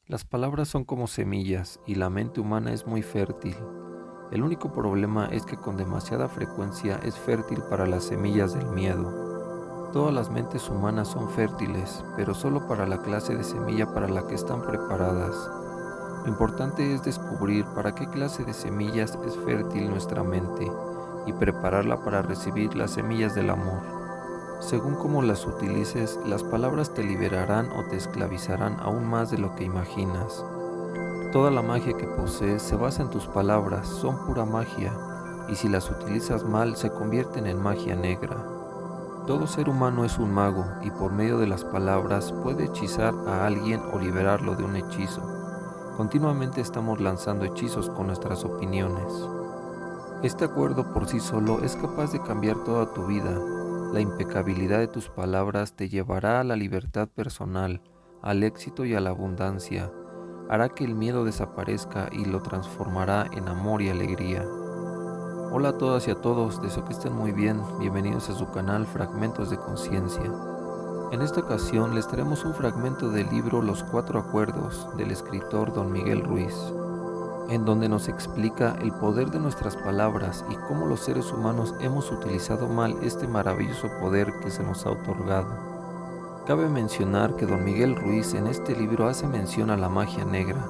Las palabras son como semillas y la mente humana es muy fértil. El único problema es que con demasiada frecuencia es fértil para las semillas del miedo. Todas las mentes humanas son fértiles, pero solo para la clase de semilla para la que están preparadas. Lo importante es descubrir para qué clase de semillas es fértil nuestra mente y prepararla para recibir las semillas del amor. Según cómo las utilices, las palabras te liberarán o te esclavizarán aún más de lo que imaginas. Toda la magia que posees se basa en tus palabras, son pura magia, y si las utilizas mal se convierten en magia negra. Todo ser humano es un mago y por medio de las palabras puede hechizar a alguien o liberarlo de un hechizo. Continuamente estamos lanzando hechizos con nuestras opiniones. Este acuerdo por sí solo es capaz de cambiar toda tu vida. La impecabilidad de tus palabras te llevará a la libertad personal, al éxito y a la abundancia. Hará que el miedo desaparezca y lo transformará en amor y alegría. Hola a todas y a todos, deseo que estén muy bien. Bienvenidos a su canal Fragmentos de Conciencia. En esta ocasión les traemos un fragmento del libro Los Cuatro Acuerdos del escritor Don Miguel Ruiz, en donde nos explica el poder de nuestras palabras y cómo los seres humanos hemos utilizado mal este maravilloso poder que se nos ha otorgado. Cabe mencionar que Don Miguel Ruiz en este libro hace mención a la magia negra.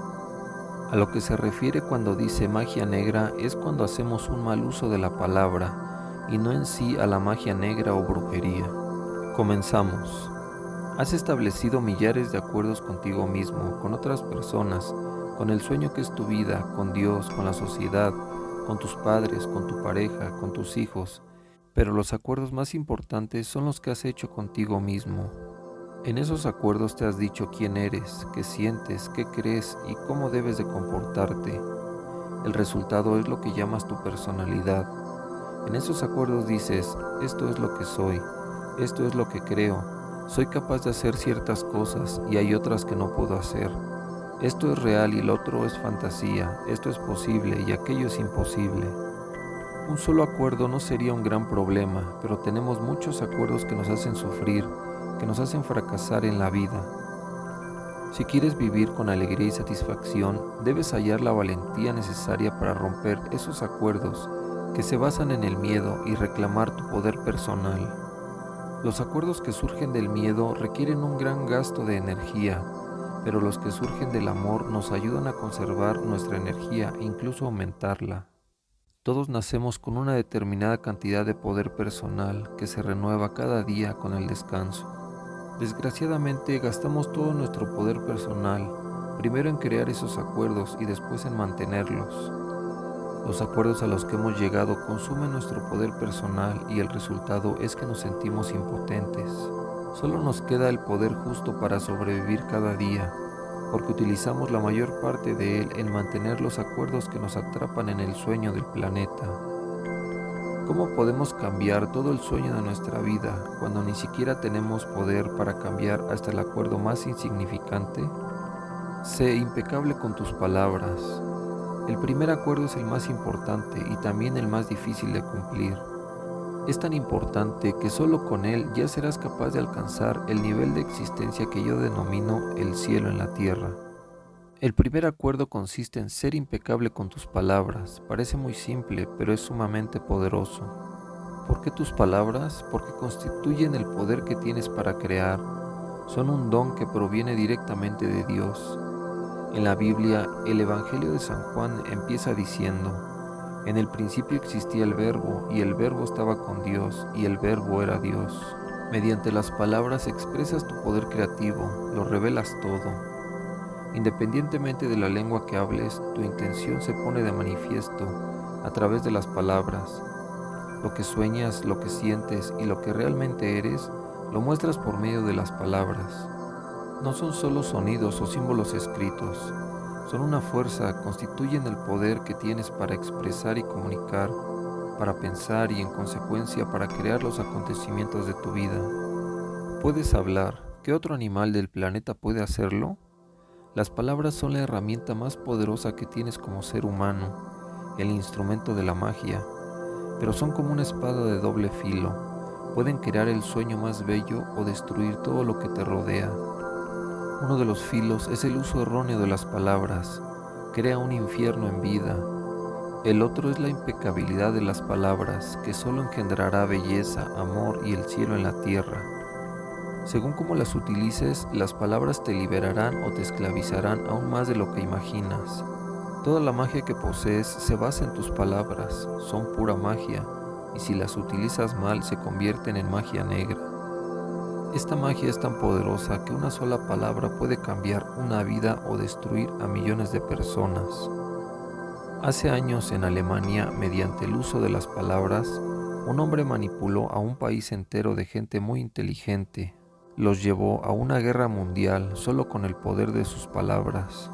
A lo que se refiere cuando dice magia negra es cuando hacemos un mal uso de la palabra y no en sí a la magia negra o brujería. Comenzamos. Has establecido millares de acuerdos contigo mismo, con otras personas, con el sueño que es tu vida, con Dios, con la sociedad, con tus padres, con tu pareja, con tus hijos, pero los acuerdos más importantes son los que has hecho contigo mismo. En esos acuerdos te has dicho quién eres, qué sientes, qué crees y cómo debes de comportarte. El resultado es lo que llamas tu personalidad. En esos acuerdos dices, esto es lo que soy, esto es lo que creo, soy capaz de hacer ciertas cosas y hay otras que no puedo hacer. Esto es real y lo otro es fantasía, esto es posible y aquello es imposible. Un solo acuerdo no sería un gran problema, pero tenemos muchos acuerdos que nos hacen sufrir, que nos hacen fracasar en la vida. Si quieres vivir con alegría y satisfacción, debes hallar la valentía necesaria para romper esos acuerdos que se basan en el miedo y reclamar tu poder personal. Los acuerdos que surgen del miedo requieren un gran gasto de energía, pero los que surgen del amor nos ayudan a conservar nuestra energía e incluso aumentarla. Todos nacemos con una determinada cantidad de poder personal que se renueva cada día con el descanso. Desgraciadamente gastamos todo nuestro poder personal, primero en crear esos acuerdos y después en mantenerlos. Los acuerdos a los que hemos llegado consumen nuestro poder personal y el resultado es que nos sentimos impotentes. Solo nos queda el poder justo para sobrevivir cada día, porque utilizamos la mayor parte de él en mantener los acuerdos que nos atrapan en el sueño del planeta. ¿Cómo podemos cambiar todo el sueño de nuestra vida cuando ni siquiera tenemos poder para cambiar hasta el acuerdo más insignificante? Sé impecable con tus palabras. El primer acuerdo es el más importante y también el más difícil de cumplir. Es tan importante que solo con él ya serás capaz de alcanzar el nivel de existencia que yo denomino el cielo en la tierra. El primer acuerdo consiste en ser impecable con tus palabras. Parece muy simple, pero es sumamente poderoso. ¿Por qué tus palabras? Porque constituyen el poder que tienes para crear. Son un don que proviene directamente de Dios. En la Biblia, el Evangelio de San Juan empieza diciendo: en el principio existía el Verbo, y el Verbo estaba con Dios, y el Verbo era Dios. Mediante las palabras expresas tu poder creativo, lo revelas todo. Independientemente de la lengua que hables, tu intención se pone de manifiesto a través de las palabras. Lo que sueñas, lo que sientes y lo que realmente eres, lo muestras por medio de las palabras. No son solo sonidos o símbolos escritos, son una fuerza, constituyen el poder que tienes para expresar y comunicar, para pensar y en consecuencia para crear los acontecimientos de tu vida. ¿Puedes hablar? ¿Qué otro animal del planeta puede hacerlo? Las palabras son la herramienta más poderosa que tienes como ser humano, el instrumento de la magia, pero son como una espada de doble filo. Pueden crear el sueño más bello o destruir todo lo que te rodea. Uno de los filos es el uso erróneo de las palabras, crea un infierno en vida. El otro es la impecabilidad de las palabras, que solo engendrará belleza, amor y el cielo en la tierra. Según cómo las utilices, las palabras te liberarán o te esclavizarán aún más de lo que imaginas. Toda la magia que posees se basa en tus palabras, son pura magia, y si las utilizas mal se convierten en magia negra. Esta magia es tan poderosa que una sola palabra puede cambiar una vida o destruir a millones de personas. Hace años en Alemania, mediante el uso de las palabras, un hombre manipuló a un país entero de gente muy inteligente. Los llevó a una guerra mundial solo con el poder de sus palabras.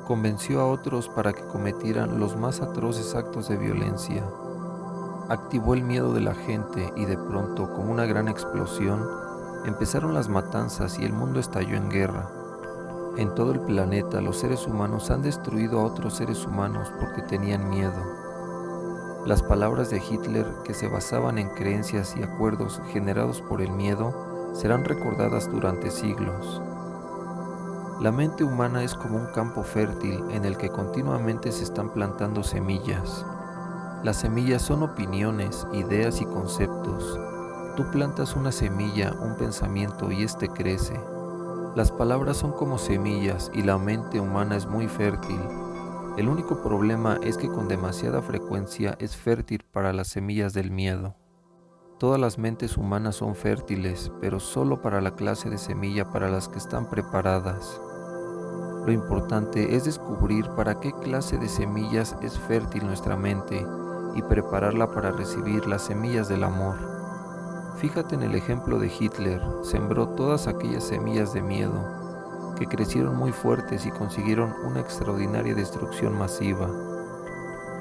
Convenció a otros para que cometieran los más atroces actos de violencia. Activó el miedo de la gente y de pronto, con una gran explosión, empezaron las matanzas y el mundo estalló en guerra. En todo el planeta los seres humanos han destruido a otros seres humanos porque tenían miedo. Las palabras de Hitler, que se basaban en creencias y acuerdos generados por el miedo, serán recordadas durante siglos. La mente humana es como un campo fértil en el que continuamente se están plantando semillas. Las semillas son opiniones, ideas y conceptos. Tú plantas una semilla, un pensamiento y éste crece. Las palabras son como semillas y la mente humana es muy fértil. El único problema es que con demasiada frecuencia es fértil para las semillas del miedo. Todas las mentes humanas son fértiles, pero solo para la clase de semilla para las que están preparadas. Lo importante es descubrir para qué clase de semillas es fértil nuestra mente y prepararla para recibir las semillas del amor. Fíjate en el ejemplo de Hitler, sembró todas aquellas semillas de miedo, que crecieron muy fuertes y consiguieron una extraordinaria destrucción masiva.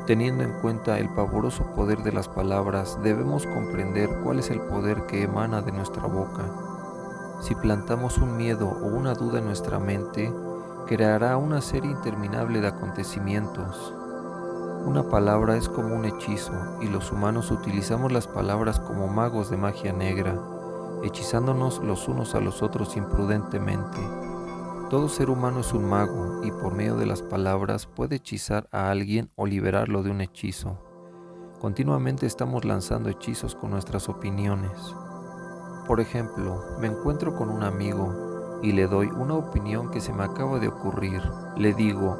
Teniendo en cuenta el pavoroso poder de las palabras, debemos comprender cuál es el poder que emana de nuestra boca. Si plantamos un miedo o una duda en nuestra mente, creará una serie interminable de acontecimientos. Una palabra es como un hechizo, y los humanos utilizamos las palabras como magos de magia negra, hechizándonos los unos a los otros imprudentemente. Todo ser humano es un mago, y por medio de las palabras puede hechizar a alguien o liberarlo de un hechizo. Continuamente estamos lanzando hechizos con nuestras opiniones. Por ejemplo, me encuentro con un amigo y le doy una opinión que se me acaba de ocurrir. Le digo,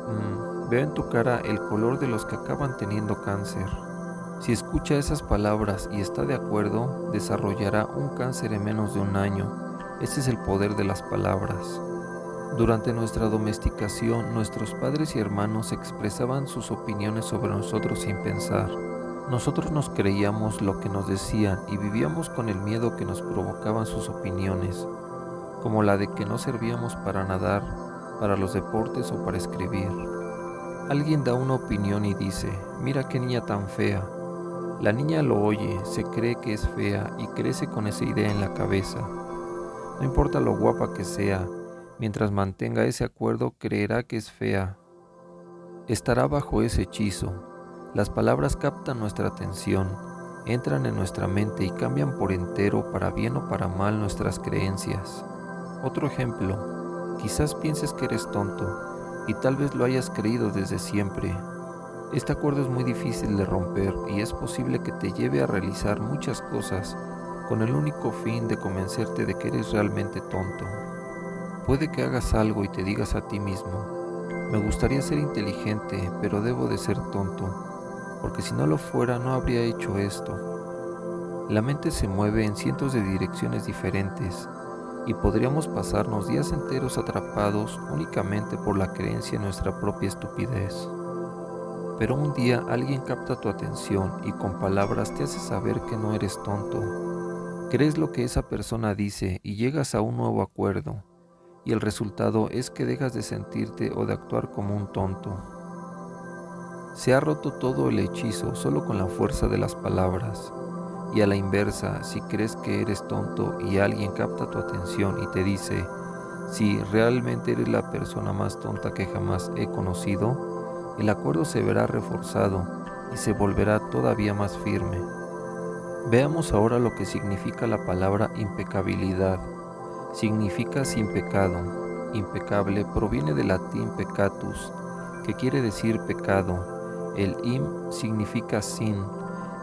veo en tu cara el color de los que acaban teniendo cáncer. Si escucha esas palabras y está de acuerdo, desarrollará un cáncer en menos de un año. Ese es el poder de las palabras. Durante nuestra domesticación, nuestros padres y hermanos expresaban sus opiniones sobre nosotros sin pensar. Nosotros nos creíamos lo que nos decían y vivíamos con el miedo que nos provocaban sus opiniones, como la de que no servíamos para nadar, para los deportes o para escribir. Alguien da una opinión y dice, mira qué niña tan fea. La niña lo oye, se cree que es fea y crece con esa idea en la cabeza. No importa lo guapa que sea, mientras mantenga ese acuerdo creerá que es fea. Estará bajo ese hechizo. Las palabras captan nuestra atención, entran en nuestra mente y cambian por entero, para bien o para mal, nuestras creencias. Otro ejemplo, quizás pienses que eres tonto y tal vez lo hayas creído desde siempre. Este acuerdo es muy difícil de romper y es posible que te lleve a realizar muchas cosas con el único fin de convencerte de que eres realmente tonto. Puede que hagas algo y te digas a ti mismo, me gustaría ser inteligente, pero debo de ser tonto, porque si no lo fuera no habría hecho esto. La mente se mueve en cientos de direcciones diferentes y podríamos pasarnos días enteros atrapados únicamente por la creencia en nuestra propia estupidez. Pero un día alguien capta tu atención y con palabras te hace saber que no eres tonto. Crees lo que esa persona dice y llegas a un nuevo acuerdo, y el resultado es que dejas de sentirte o de actuar como un tonto. Se ha roto todo el hechizo solo con la fuerza de las palabras. Y a la inversa, si crees que eres tonto y alguien capta tu atención y te dice, si realmente eres la persona más tonta que jamás he conocido, el acuerdo se verá reforzado y se volverá todavía más firme. Veamos ahora lo que significa la palabra impecabilidad. Significa sin pecado. impecable, proviene del latín peccatus, que quiere decir pecado. El im significa sin,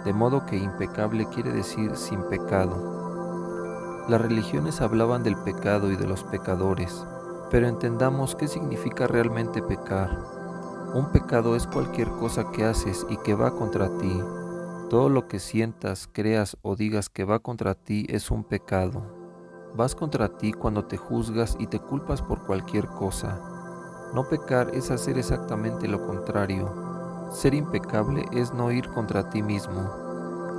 de modo que impecable quiere decir sin pecado. Las religiones hablaban del pecado y de los pecadores, pero entendamos qué significa realmente pecar. Un pecado es cualquier cosa que haces y que va contra ti. Todo lo que sientas, creas o digas que va contra ti es un pecado. Vas contra ti cuando te juzgas y te culpas por cualquier cosa. No pecar es hacer exactamente lo contrario. Ser impecable es no ir contra ti mismo.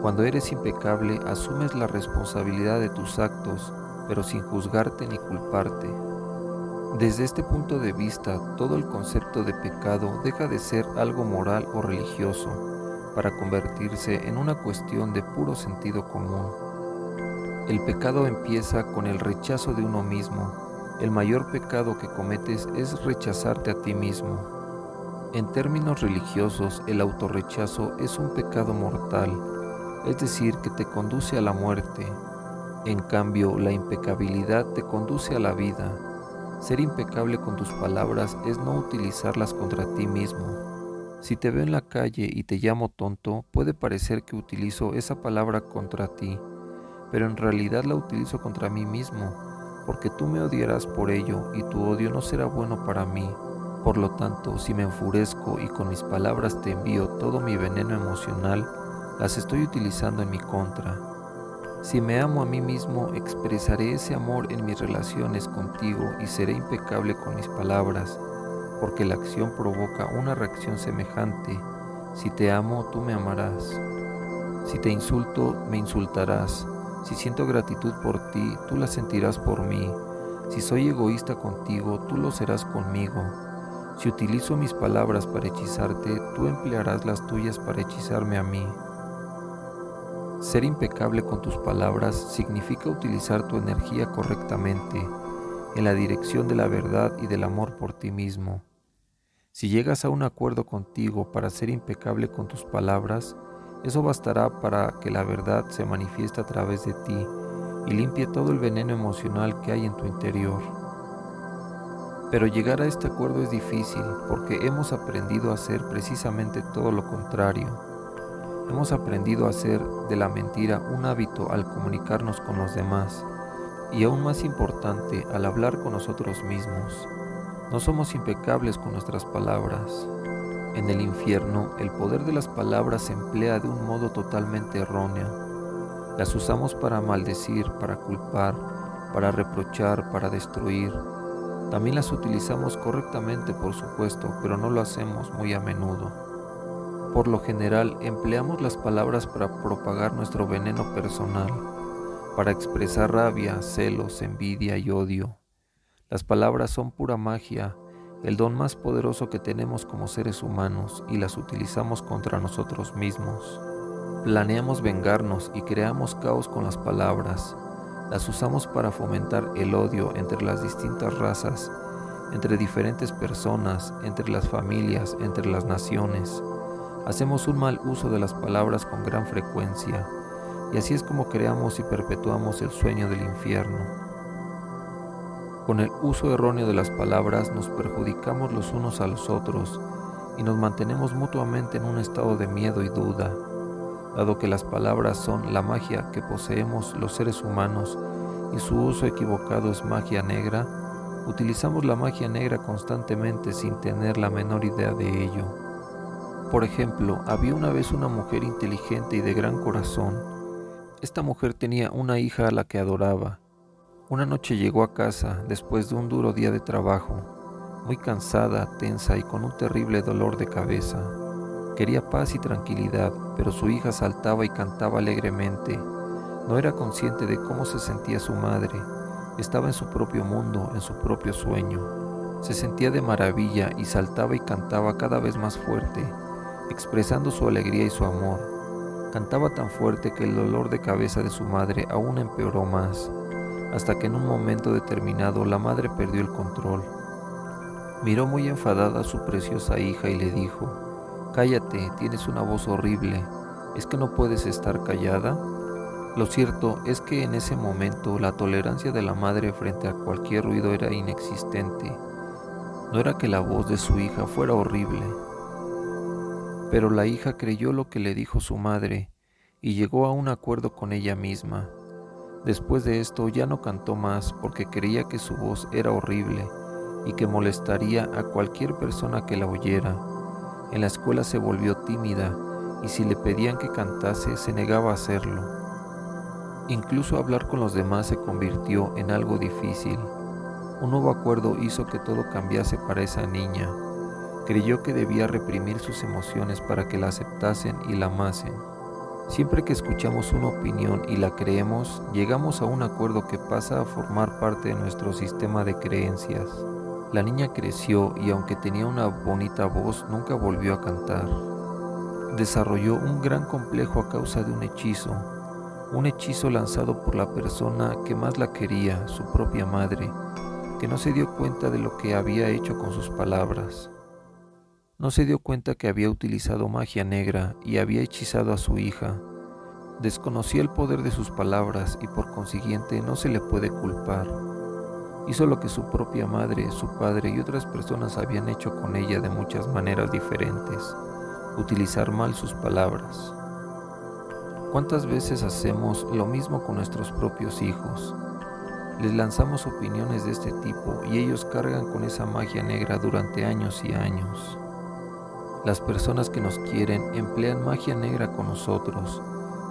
Cuando eres impecable, asumes la responsabilidad de tus actos, pero sin juzgarte ni culparte. Desde este punto de vista, todo el concepto de pecado deja de ser algo moral o religioso, para convertirse en una cuestión de puro sentido común. El pecado empieza con el rechazo de uno mismo. El mayor pecado que cometes es rechazarte a ti mismo. En términos religiosos, el autorrechazo es un pecado mortal, es decir, que te conduce a la muerte. En cambio, la impecabilidad te conduce a la vida. Ser impecable con tus palabras es no utilizarlas contra ti mismo. Si te veo en la calle y te llamo tonto, puede parecer que utilizo esa palabra contra ti, pero en realidad la utilizo contra mí mismo, porque tú me odiarás por ello y tu odio no será bueno para mí. Por lo tanto, si me enfurezco y con mis palabras te envío todo mi veneno emocional, las estoy utilizando en mi contra. Si me amo a mí mismo, expresaré ese amor en mis relaciones contigo y seré impecable con mis palabras, porque la acción provoca una reacción semejante. Si te amo, tú me amarás. Si te insulto, me insultarás. Si siento gratitud por ti, tú la sentirás por mí. Si soy egoísta contigo, tú lo serás conmigo. Si utilizo mis palabras para hechizarte, tú emplearás las tuyas para hechizarme a mí. Ser impecable con tus palabras significa utilizar tu energía correctamente, en la dirección de la verdad y del amor por ti mismo. Si llegas a un acuerdo contigo para ser impecable con tus palabras, eso bastará para que la verdad se manifieste a través de ti y limpie todo el veneno emocional que hay en tu interior. Pero llegar a este acuerdo es difícil porque hemos aprendido a hacer precisamente todo lo contrario. Hemos aprendido a hacer de la mentira un hábito al comunicarnos con los demás y, aún más importante, al hablar con nosotros mismos. No somos impecables con nuestras palabras. En el infierno, el poder de las palabras se emplea de un modo totalmente erróneo. Las usamos para maldecir, para culpar, para reprochar, para destruir. También las utilizamos correctamente, por supuesto, pero no lo hacemos muy a menudo. Por lo general, empleamos las palabras para propagar nuestro veneno personal, para expresar rabia, celos, envidia y odio. Las palabras son pura magia, el don más poderoso que tenemos como seres humanos, y las utilizamos contra nosotros mismos. Planeamos vengarnos y creamos caos con las palabras. Las usamos para fomentar el odio entre las distintas razas, entre diferentes personas, entre las familias, entre las naciones. Hacemos un mal uso de las palabras con gran frecuencia, y así es como creamos y perpetuamos el sueño del infierno. Con el uso erróneo de las palabras nos perjudicamos los unos a los otros y nos mantenemos mutuamente en un estado de miedo y duda. Dado que las palabras son la magia que poseemos los seres humanos y su uso equivocado es magia negra, utilizamos la magia negra constantemente sin tener la menor idea de ello. Por ejemplo, había una vez una mujer inteligente y de gran corazón. Esta mujer tenía una hija a la que adoraba. Una noche llegó a casa después de un duro día de trabajo, muy cansada, tensa y con un terrible dolor de cabeza. Quería paz y tranquilidad, pero su hija saltaba y cantaba alegremente. No era consciente de cómo se sentía su madre. Estaba en su propio mundo, en su propio sueño. Se sentía de maravilla y saltaba y cantaba cada vez más fuerte, expresando su alegría y su amor. Cantaba tan fuerte que el dolor de cabeza de su madre aún empeoró más, hasta que en un momento determinado la madre perdió el control. Miró muy enfadada a su preciosa hija y le dijo: «Cállate, tienes una voz horrible, ¿es que no puedes estar callada?». Lo cierto es que en ese momento la tolerancia de la madre frente a cualquier ruido era inexistente. No era que la voz de su hija fuera horrible, pero la hija creyó lo que le dijo su madre y llegó a un acuerdo con ella misma. Después de esto ya no cantó más porque creía que su voz era horrible y que molestaría a cualquier persona que la oyera. En la escuela se volvió tímida y si le pedían que cantase se negaba a hacerlo. Incluso hablar con los demás se convirtió en algo difícil. Un nuevo acuerdo hizo que todo cambiase para esa niña. Creyó que debía reprimir sus emociones para que la aceptasen y la amasen. Siempre que escuchamos una opinión y la creemos, llegamos a un acuerdo que pasa a formar parte de nuestro sistema de creencias. La niña creció y aunque tenía una bonita voz, nunca volvió a cantar. Desarrolló un gran complejo a causa de un hechizo lanzado por la persona que más la quería, su propia madre, que no se dio cuenta de lo que había hecho con sus palabras. No se dio cuenta que había utilizado magia negra y había hechizado a su hija. Desconocía el poder de sus palabras y por consiguiente no se le puede culpar. Hizo lo que su propia madre, su padre y otras personas habían hecho con ella de muchas maneras diferentes: utilizar mal sus palabras. ¿Cuántas veces hacemos lo mismo con nuestros propios hijos? Les lanzamos opiniones de este tipo y ellos cargan con esa magia negra durante años y años. Las personas que nos quieren emplean magia negra con nosotros,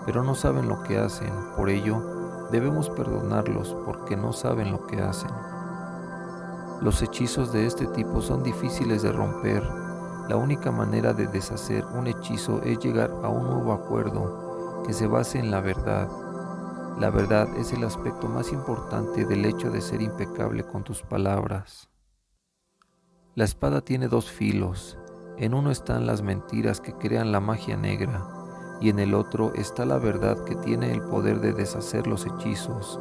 pero no saben lo que hacen. Por ello, debemos perdonarlos porque no saben lo que hacen. Los hechizos de este tipo son difíciles de romper. La única manera de deshacer un hechizo es llegar a un nuevo acuerdo que se base en la verdad. La verdad es el aspecto más importante del hecho de ser impecable con tus palabras. La espada tiene dos filos. En uno están las mentiras que crean la magia negra y en el otro está la verdad que tiene el poder de deshacer los hechizos.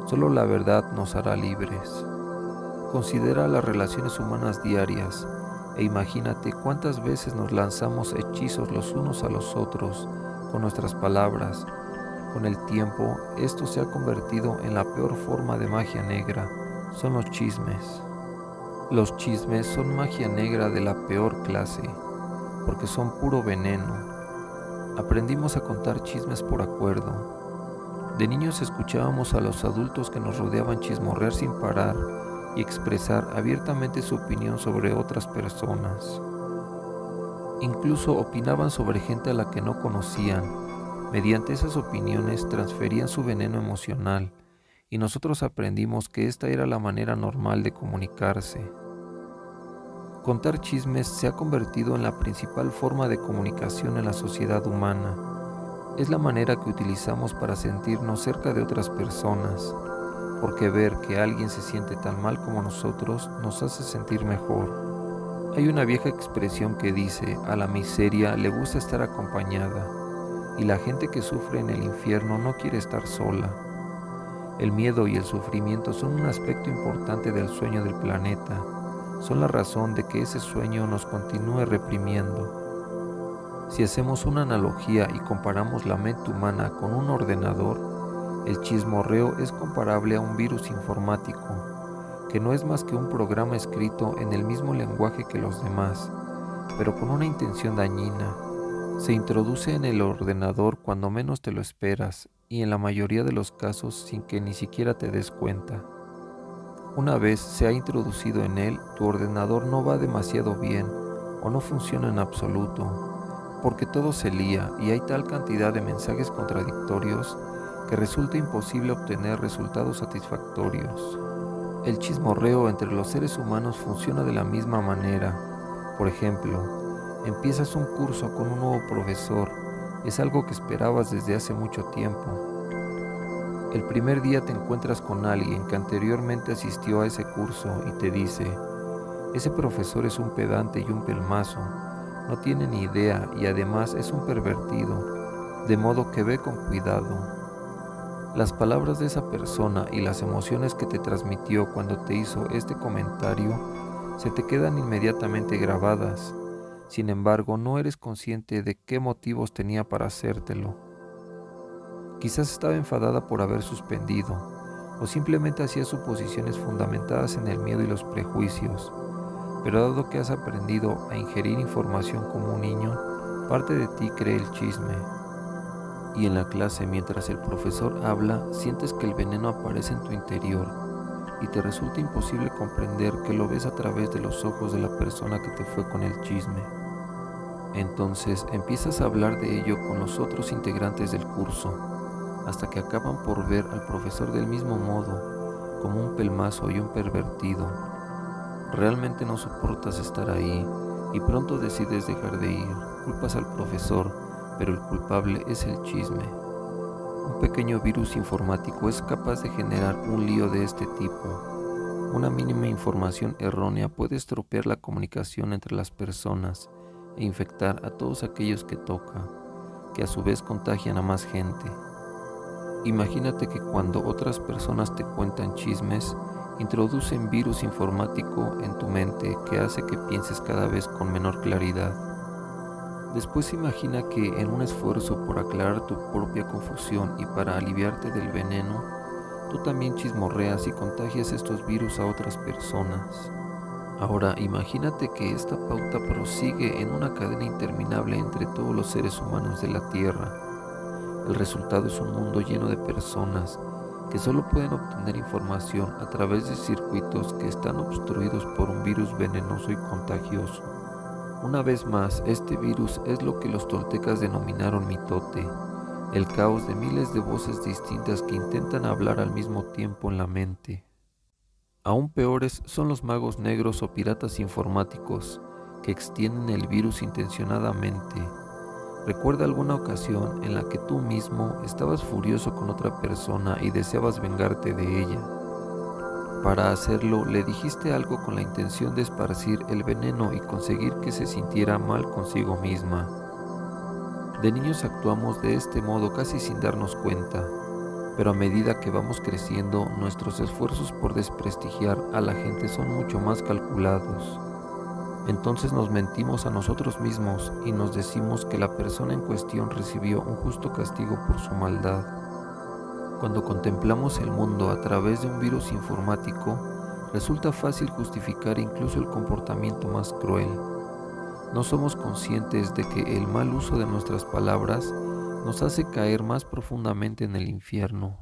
Solo la verdad nos hará libres. Considera las relaciones humanas diarias e imagínate cuántas veces nos lanzamos hechizos los unos a los otros con nuestras palabras. Con el tiempo, esto se ha convertido en la peor forma de magia negra. Son los chismes. Los chismes son magia negra de la peor clase, porque son puro veneno. Aprendimos a contar chismes por acuerdo. De niños escuchábamos a los adultos que nos rodeaban chismorrear sin parar y expresar abiertamente su opinión sobre otras personas. Incluso opinaban sobre gente a la que no conocían. Mediante esas opiniones transferían su veneno emocional y nosotros aprendimos que esta era la manera normal de comunicarse. Contar chismes se ha convertido en la principal forma de comunicación en la sociedad humana. Es la manera que utilizamos para sentirnos cerca de otras personas, porque ver que alguien se siente tan mal como nosotros nos hace sentir mejor. Hay una vieja expresión que dice: a la miseria le gusta estar acompañada, y la gente que sufre en el infierno no quiere estar sola. El miedo y el sufrimiento son un aspecto importante del sueño del planeta. Son la razón de que ese sueño nos continúe reprimiendo. Si hacemos una analogía y comparamos la mente humana con un ordenador, el chismorreo es comparable a un virus informático, que no es más que un programa escrito en el mismo lenguaje que los demás, pero con una intención dañina. Se introduce en el ordenador cuando menos te lo esperas y en la mayoría de los casos sin que ni siquiera te des cuenta. Una vez se ha introducido en él, tu ordenador no va demasiado bien o no funciona en absoluto, porque todo se lía y hay tal cantidad de mensajes contradictorios que resulta imposible obtener resultados satisfactorios. El chismorreo entre los seres humanos funciona de la misma manera. Por ejemplo, empiezas un curso con un nuevo profesor, es algo que esperabas desde hace mucho tiempo. El primer día te encuentras con alguien que anteriormente asistió a ese curso y te dice: ese profesor es un pedante y un pelmazo, no tiene ni idea y además es un pervertido, de modo que ve con cuidado. Las palabras de esa persona y las emociones que te transmitió cuando te hizo este comentario se te quedan inmediatamente grabadas. Sin embargo, no eres consciente de qué motivos tenía para hacértelo. Quizás estaba enfadada por haber suspendido, o simplemente hacía suposiciones fundamentadas en el miedo y los prejuicios. Pero dado que has aprendido a ingerir información como un niño, parte de ti cree el chisme. Y en la clase, mientras el profesor habla, sientes que el veneno aparece en tu interior y te resulta imposible comprender que lo ves a través de los ojos de la persona que te fue con el chisme. Entonces empiezas a hablar de ello con los otros integrantes del curso, hasta que acaban por ver al profesor del mismo modo, como un pelmazo y un pervertido. Realmente no soportas estar ahí y pronto decides dejar de ir. Culpas al profesor, pero el culpable es el chisme. Un pequeño virus informático es capaz de generar un lío de este tipo. Una mínima información errónea puede estropear la comunicación entre las personas e infectar a todos aquellos que toca, que a su vez contagian a más gente. Imagínate que cuando otras personas te cuentan chismes, introducen virus informático en tu mente que hace que pienses cada vez con menor claridad. Después imagina que en un esfuerzo por aclarar tu propia confusión y para aliviarte del veneno, tú también chismorreas y contagias estos virus a otras personas. Ahora imagínate que esta pauta prosigue en una cadena interminable entre todos los seres humanos de la Tierra. El resultado es un mundo lleno de personas que solo pueden obtener información a través de circuitos que están obstruidos por un virus venenoso y contagioso. Una vez más, este virus es lo que los toltecas denominaron mitote, el caos de miles de voces distintas que intentan hablar al mismo tiempo en la mente. Aún peores son los magos negros o piratas informáticos que extienden el virus intencionadamente. ¿Recuerda alguna ocasión en la que tú mismo estabas furioso con otra persona y deseabas vengarte de ella? Para hacerlo, le dijiste algo con la intención de esparcir el veneno y conseguir que se sintiera mal consigo misma. De niños actuamos de este modo casi sin darnos cuenta, pero a medida que vamos creciendo, nuestros esfuerzos por desprestigiar a la gente son mucho más calculados. Entonces nos mentimos a nosotros mismos y nos decimos que la persona en cuestión recibió un justo castigo por su maldad. Cuando contemplamos el mundo a través de un virus informático, resulta fácil justificar incluso el comportamiento más cruel. No somos conscientes de que el mal uso de nuestras palabras nos hace caer más profundamente en el infierno.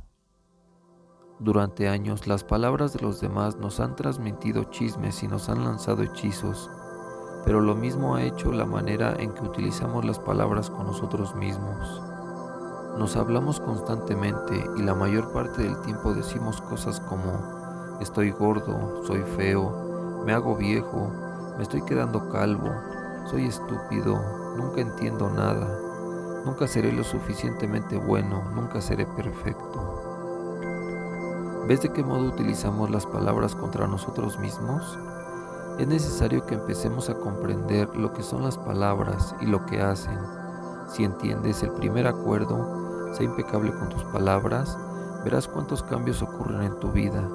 Durante años, las palabras de los demás nos han transmitido chismes y nos han lanzado hechizos, pero lo mismo ha hecho la manera en que utilizamos las palabras con nosotros mismos. Nos hablamos constantemente y la mayor parte del tiempo decimos cosas como estoy gordo, soy feo, me hago viejo, me estoy quedando calvo, soy estúpido, nunca entiendo nada, nunca seré lo suficientemente bueno, nunca seré perfecto. ¿Ves de qué modo utilizamos las palabras contra nosotros mismos? Es necesario que empecemos a comprender lo que son las palabras y lo que hacen. Si entiendes el primer acuerdo, sé impecable con tus palabras, verás cuántos cambios ocurren en tu vida.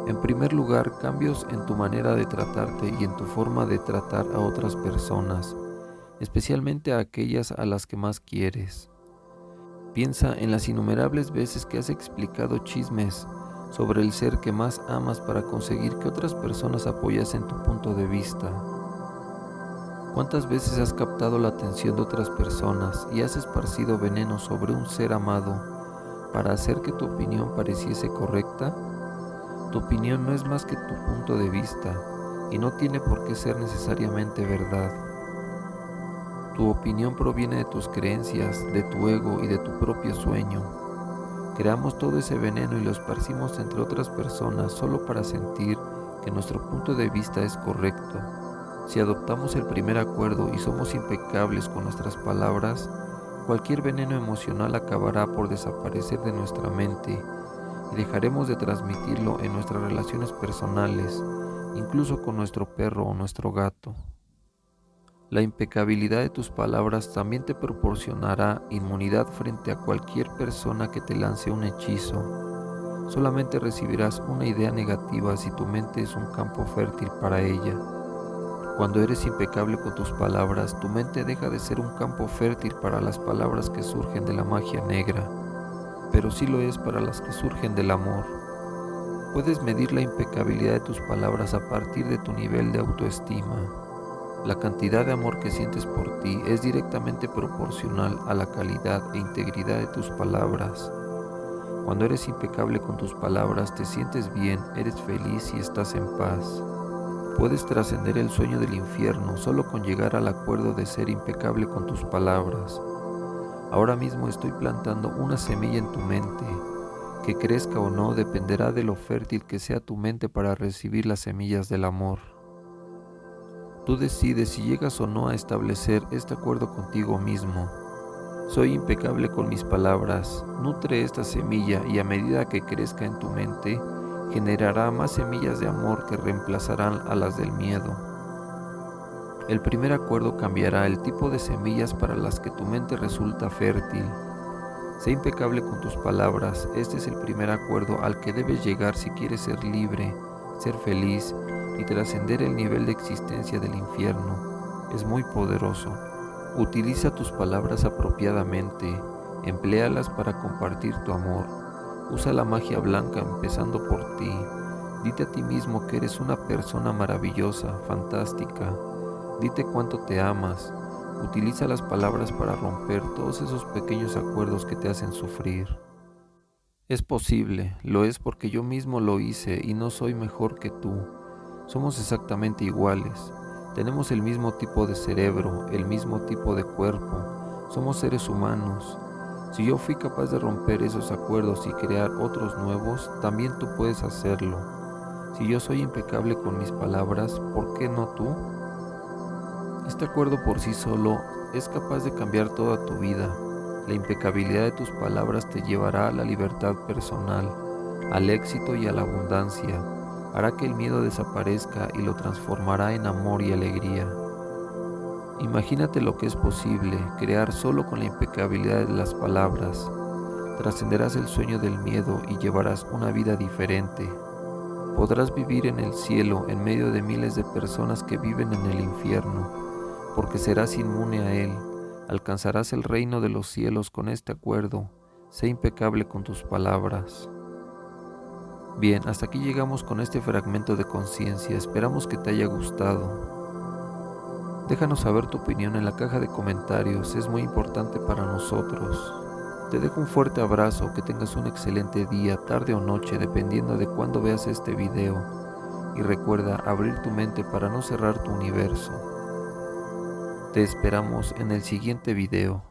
En primer lugar, cambios en tu manera de tratarte y en tu forma de tratar a otras personas, especialmente a aquellas a las que más quieres. Piensa en las innumerables veces que has explicado chismes sobre el ser que más amas para conseguir que otras personas apoyasen tu punto de vista. ¿Cuántas veces has captado la atención de otras personas y has esparcido veneno sobre un ser amado para hacer que tu opinión pareciese correcta? Tu opinión no es más que tu punto de vista y no tiene por qué ser necesariamente verdad. Tu opinión proviene de tus creencias, de tu ego y de tu propio sueño. Creamos todo ese veneno y lo esparcimos entre otras personas solo para sentir que nuestro punto de vista es correcto. Si adoptamos el primer acuerdo y somos impecables con nuestras palabras, cualquier veneno emocional acabará por desaparecer de nuestra mente y dejaremos de transmitirlo en nuestras relaciones personales, incluso con nuestro perro o nuestro gato. La impecabilidad de tus palabras también te proporcionará inmunidad frente a cualquier persona que te lance un hechizo. Solamente recibirás una idea negativa si tu mente es un campo fértil para ella. Cuando eres impecable con tus palabras, tu mente deja de ser un campo fértil para las palabras que surgen de la magia negra, pero sí lo es para las que surgen del amor. Puedes medir la impecabilidad de tus palabras a partir de tu nivel de autoestima. La cantidad de amor que sientes por ti es directamente proporcional a la calidad e integridad de tus palabras. Cuando eres impecable con tus palabras, te sientes bien, eres feliz y estás en paz. Puedes trascender el sueño del infierno solo con llegar al acuerdo de ser impecable con tus palabras. Ahora mismo estoy plantando una semilla en tu mente. Que crezca o no dependerá de lo fértil que sea tu mente para recibir las semillas del amor. Tú decides si llegas o no a establecer este acuerdo contigo mismo. Soy impecable con mis palabras. Nutre esta semilla y a medida que crezca en tu mente, generará más semillas de amor que reemplazarán a las del miedo. El primer acuerdo cambiará el tipo de semillas para las que tu mente resulta fértil. Sé impecable con tus palabras. Este es el primer acuerdo al que debes llegar si quieres ser libre, ser feliz y trascender el nivel de existencia del infierno. Es muy poderoso. Utiliza tus palabras apropiadamente. Empléalas para compartir tu amor. Usa la magia blanca empezando por ti. Dite a ti mismo que eres una persona maravillosa, fantástica. Dite cuánto te amas. Utiliza las palabras para romper todos esos pequeños acuerdos que te hacen sufrir. Es posible, lo es porque yo mismo lo hice y no soy mejor que tú. Somos exactamente iguales. Tenemos el mismo tipo de cerebro, el mismo tipo de cuerpo. Somos seres humanos. Si yo fui capaz de romper esos acuerdos y crear otros nuevos, también tú puedes hacerlo. Si yo soy impecable con mis palabras, ¿por qué no tú? Este acuerdo por sí solo es capaz de cambiar toda tu vida. La impecabilidad de tus palabras te llevará a la libertad personal, al éxito y a la abundancia. Hará que el miedo desaparezca y lo transformará en amor y alegría. Imagínate lo que es posible crear solo con la impecabilidad de las palabras. Trascenderás el sueño del miedo y llevarás una vida diferente. Podrás vivir en el cielo en medio de miles de personas que viven en el infierno, porque serás inmune a él. Alcanzarás el reino de los cielos con este acuerdo. Sé impecable con tus palabras. Bien, hasta aquí llegamos con este fragmento de conciencia. Esperamos que te haya gustado. Déjanos saber tu opinión en la caja de comentarios, es muy importante para nosotros. Te dejo un fuerte abrazo, que tengas un excelente día, tarde o noche, dependiendo de cuándo veas este video. Y recuerda abrir tu mente para no cerrar tu universo. Te esperamos en el siguiente video.